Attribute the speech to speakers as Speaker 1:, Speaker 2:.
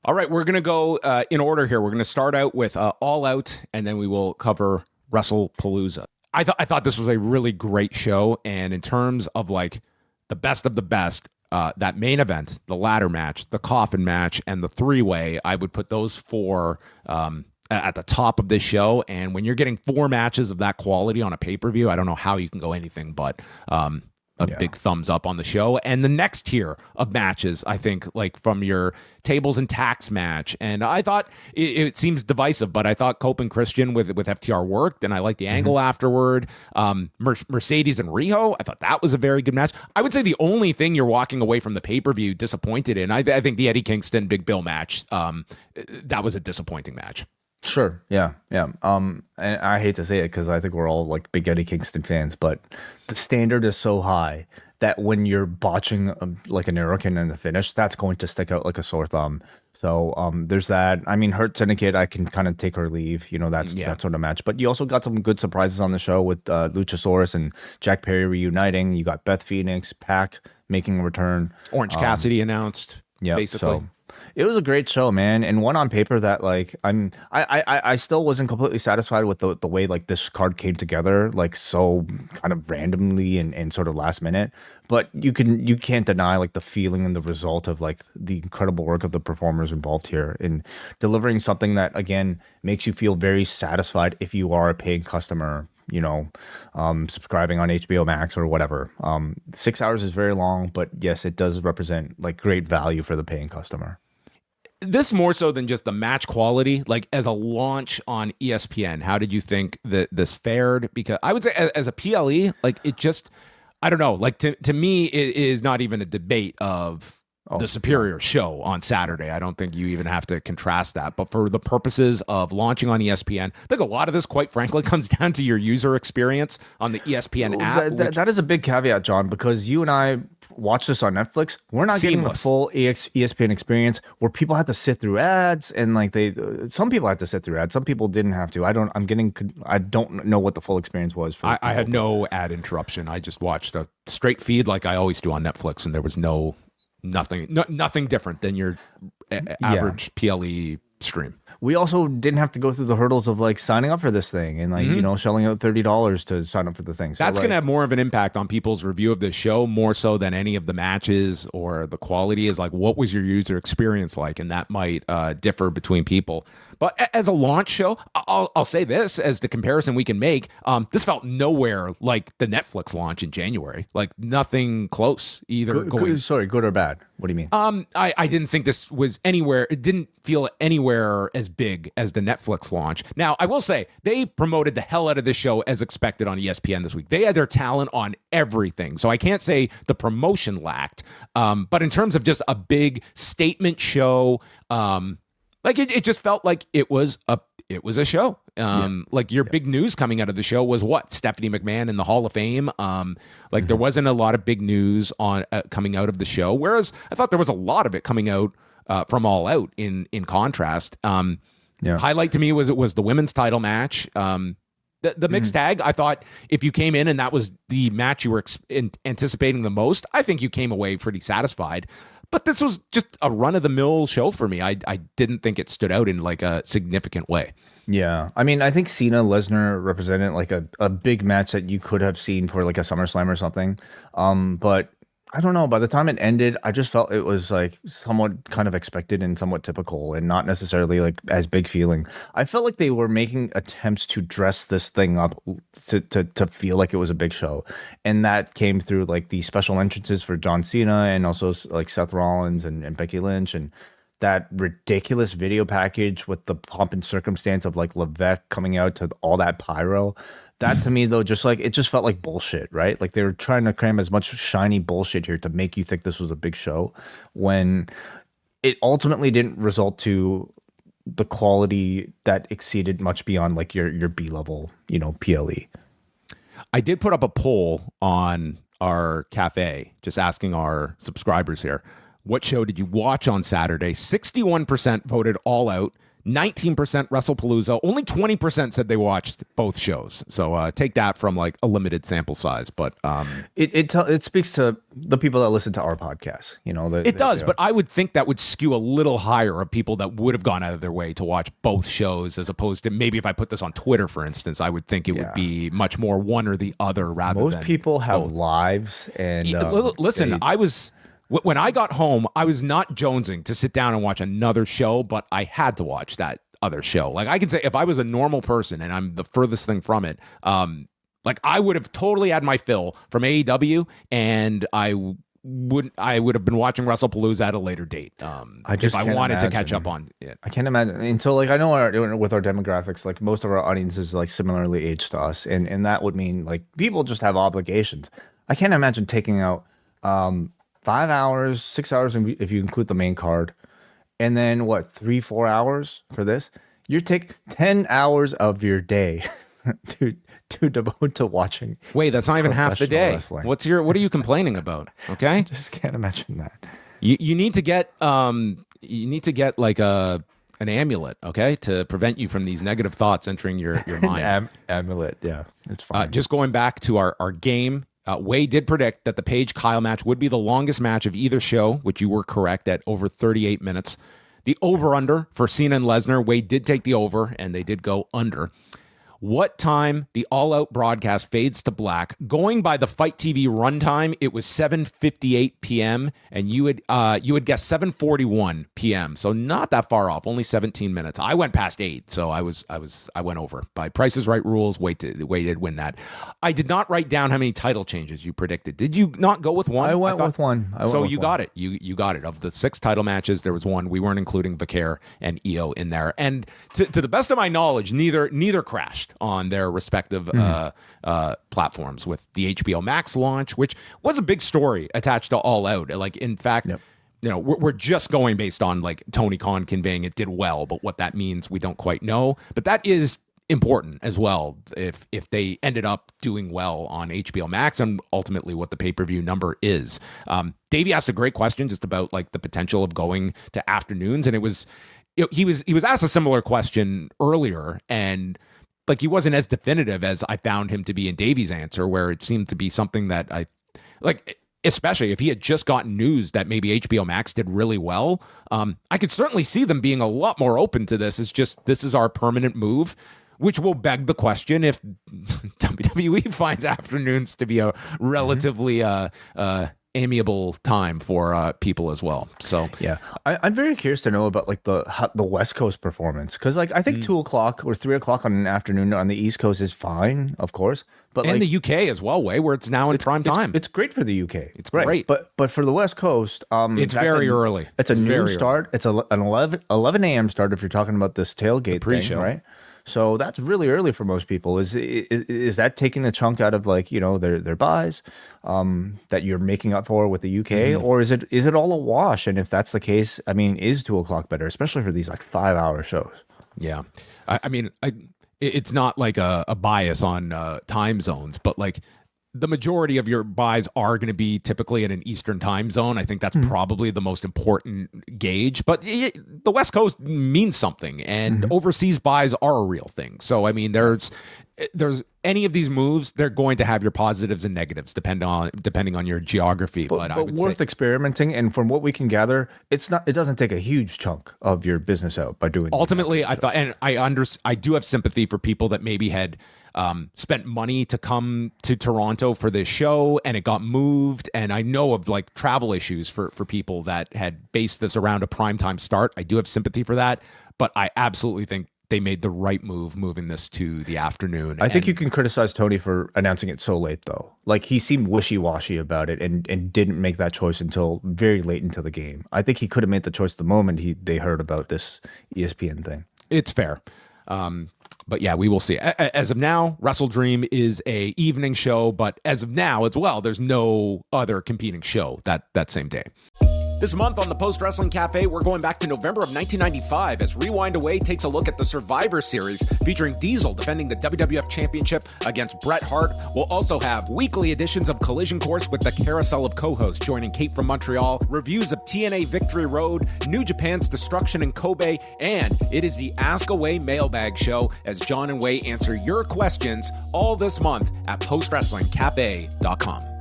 Speaker 1: All right, we're going to go in order here. We're going to start out with All Out, and then we will cover Wrestlepalooza. I thought this was a really great show, and in terms of like the best of the best, that main event, the ladder match, the coffin match, and the three-way, I would put those four at the top of this show. And when you're getting four matches of that quality on a pay-per-view, I don't know how you can go anything but big thumbs up on the show. And the next tier of matches, I think, like from your tables and tax match, and I thought it seems divisive, but I thought Cope and Christian with FTR worked, and I liked the angle afterward. Mercedes and Riho, I thought that was a very good match. I would say the only thing you're walking away from the pay-per-view disappointed in, I think the Eddie Kingston Big Bill match, that was a disappointing match.
Speaker 2: Sure. Yeah. And I hate to say it because I think we're all like big Eddie Kingston fans, but the standard is so high that when you're botching like an American in the finish, that's going to stick out like a sore thumb. So there's that. I mean, Hurt Syndicate, I can kind of take or leave, that sort of match. But you also got some good surprises on the show with Luchasaurus and Jack Perry reuniting. You got Beth Phoenix, Pac making a return.
Speaker 1: Orange Cassidy announced, basically.
Speaker 2: So it was a great show, man, and one on paper that like I still wasn't completely satisfied with the way like this card came together, like so kind of randomly and sort of last minute. But you can't deny like the feeling and the result of like the incredible work of the performers involved here in delivering something that again makes you feel very satisfied if you are a paying customer. Subscribing on HBO Max or whatever. 6 hours is very long, but yes, it does represent like great value for the paying customer.
Speaker 1: This more so than just the match quality, like as a launch on ESPN, how did you think that this fared? Because I would say as a PLE, like it just, I don't know, like to me, it is not even a debate of the superior show on Saturday. I don't think you even have to contrast that. But for the purposes of launching on ESPN, I think a lot of this, quite frankly, comes down to your user experience on the ESPN app.
Speaker 2: That is a big caveat, John, because you and I watch this on Netflix. We're not getting the full ESPN experience where people had to sit through ads and like some people had to sit through ads. Some people didn't have to. I don't know what the full experience was.
Speaker 1: I had no ad interruption. I just watched a straight feed like I always do on Netflix, and there was nothing different than your average PLE stream.
Speaker 2: We also didn't have to go through the hurdles of like signing up for this thing and like shelling out $30 to sign up for the thing. So
Speaker 1: that's going to have more of an impact on people's review of this show, more so than any of the matches or the quality. Is like, what was your user experience like? And that might differ between people. But as a launch show, I'll say this as the comparison we can make. This felt nowhere like the Netflix launch in January. Like nothing close either.
Speaker 2: Good or bad? What do you mean?
Speaker 1: I didn't think this was anywhere. It didn't feel anywhere as big as the Netflix launch. Now, I will say they promoted the hell out of this show as expected on ESPN this week. They had their talent on everything. So I can't say the promotion lacked. But in terms of just a big statement show, like it just felt like it was a show. Like your big news coming out of the show was what? Stephanie McMahon in the Hall of Fame. There wasn't a lot of big news on coming out of the show. Whereas I thought there was a lot of it coming out from All Out in contrast. Highlight to me was the women's title match. The mixed tag, I thought if you came in and that was the match you were anticipating the most, I think you came away pretty satisfied. But this was just a run-of-the-mill show for me. I didn't think it stood out in like a significant way.
Speaker 2: Yeah. I mean, I think Cena Lesnar represented like a big match that you could have seen for like a SummerSlam or something. But I don't know. By the time it ended, I just felt it was like somewhat kind of expected and somewhat typical and not necessarily like as big feeling. I felt like they were making attempts to dress this thing up to feel like it was a big show. And that came through like the special entrances for John Cena and also like Seth Rollins and Becky Lynch and that ridiculous video package with the pomp and circumstance of like Levesque coming out to all that pyro. That to me, though, just like it just felt like bullshit, right? Like they were trying to cram as much shiny bullshit here to make you think this was a big show when it ultimately didn't result to the quality that exceeded much beyond like your B-level, PLE.
Speaker 1: I did put up a poll on our cafe just asking our subscribers here, what show did you watch on Saturday? 61% voted All Out. 19% Wrestlepalooza. Only 20% said they watched both shows. So take that from like a limited sample size. But
Speaker 2: it speaks to the people that listen to our podcast. You know,
Speaker 1: it does. But I would think that would skew a little higher of people that would have gone out of their way to watch both shows, as opposed to maybe if I put this on Twitter, for instance, I would think it would be much more one or the other rather than
Speaker 2: most people have
Speaker 1: both.
Speaker 2: Lives. And
Speaker 1: listen, when I got home, I was not jonesing to sit down and watch another show, but I had to watch that other show. Like I can say, if I was a normal person, and I'm the furthest thing from it, like I would have totally had my fill from AEW, and I would have been watching Wrestlepalooza at a later date. If I wanted to catch up on it.
Speaker 2: I can't imagine until like I know with our demographics, like most of our audience is like similarly aged to us, and that would mean like people just have obligations. I can't imagine taking out 5 hours, 6 hours if you include the main card, and then what, 3-4 hours for this? You take 10 hours of your day to devote to watching.
Speaker 1: Wait, that's not even half the day.
Speaker 2: Wrestling.
Speaker 1: What are you complaining about? Okay,
Speaker 2: I just can't imagine that.
Speaker 1: You need to get like an amulet, okay, to prevent you from these negative thoughts entering your mind.
Speaker 2: Amulet, yeah, it's fine.
Speaker 1: Just going back to our game. Wade did predict that the Paige-Kyle match would be the longest match of either show, which you were correct at over 38 minutes. The over-under for Cena and Lesnar, Wade did take the over, and they did go under. What time the all-out broadcast fades to black? Going by the Fight TV runtime, it was 7:58 p.m. and you would guess 7:41 p.m. So not that far off, only 17 minutes. I went past 8, so I went over by Price is Right rules. Wade did win that. I did not write down how many title changes you predicted. Did you not go with one?
Speaker 2: I went with one.
Speaker 1: Got it. You got it. Of the 6 title matches, there was one. We weren't including Vicaire and Io in there. And to the best of my knowledge, neither crashed on their respective platforms, with the HBO Max launch, which was a big story attached to All Out. Like, in fact, you know, we're just going based on like Tony Khan conveying it did well, but what that means, we don't quite know. But that is important as well, if they ended up doing well on HBO Max and ultimately what the pay-per-view number is. Davey asked a great question just about like the potential of going to afternoons, and it was, you know, he was asked a similar question earlier, and like he wasn't as definitive as I found him to be in Davey's answer, where it seemed to be something that I like, especially if he had just gotten news that maybe HBO Max did really well. I could certainly see them being a lot more open to this. It's just, this is our permanent move, which will beg the question if WWE finds afternoons to be a relatively amiable time for people as well. So
Speaker 2: yeah, I'm very curious to know about like the West Coast performance, because like I think 2 o'clock or 3 o'clock on an afternoon on the East Coast is fine, of course, but
Speaker 1: and
Speaker 2: like,
Speaker 1: the UK as well, where it's now in prime time.
Speaker 2: It's great for the UK.
Speaker 1: It's great,
Speaker 2: but for the West Coast,
Speaker 1: it's very early.
Speaker 2: It's a noon start. It's an 11 a.m. start if you're talking about this tailgate
Speaker 1: pre-show,
Speaker 2: thing, right? So that's really early for most people. Is that taking a chunk out of like, you know, their buys that you're making up for with the UK, or is it all a wash? And if that's the case, I mean, is 2 o'clock better, especially for these like 5-hour shows?
Speaker 1: Yeah, I mean, it's not like a bias on time zones, but like the majority of your buys are going to be typically in an Eastern time zone. I think that's probably the most important gauge, but the West Coast means something, and overseas buys are a real thing. So, I mean, there's any of these moves, they're going to have your positives and negatives depending on your geography. But I would
Speaker 2: worth
Speaker 1: say
Speaker 2: experimenting. And from what we can gather, it doesn't take a huge chunk of your business out by doing.
Speaker 1: Ultimately, I thought, and I do have sympathy for people that maybe had spent money to come to Toronto for this show and it got moved. And I know of like travel issues for people that had based this around a primetime start. I do have sympathy for that, but I absolutely think they made the right move moving this to the afternoon.
Speaker 2: I think you can criticize Tony for announcing it so late, though. Like, he seemed wishy-washy about it and didn't make that choice until very late into the game. I think he could have made the choice the moment they heard about this ESPN thing. It's
Speaker 1: fair. But yeah, we will see. As of now, Wrestle Dream is a evening show, but as of now as well, there's no other competing show that same day. This month on the Post Wrestling Cafe, we're going back to November of 1995 as Rewind Away takes a look at the Survivor Series featuring Diesel defending the WWF Championship against Bret Hart. We'll also have weekly editions of Collision Course with the carousel of co-hosts joining Kate from Montreal, reviews of TNA Victory Road, New Japan's Destruction in Kobe, and it is the Ask Away Mailbag Show as John and Wei answer your questions all this month at postwrestlingcafe.com.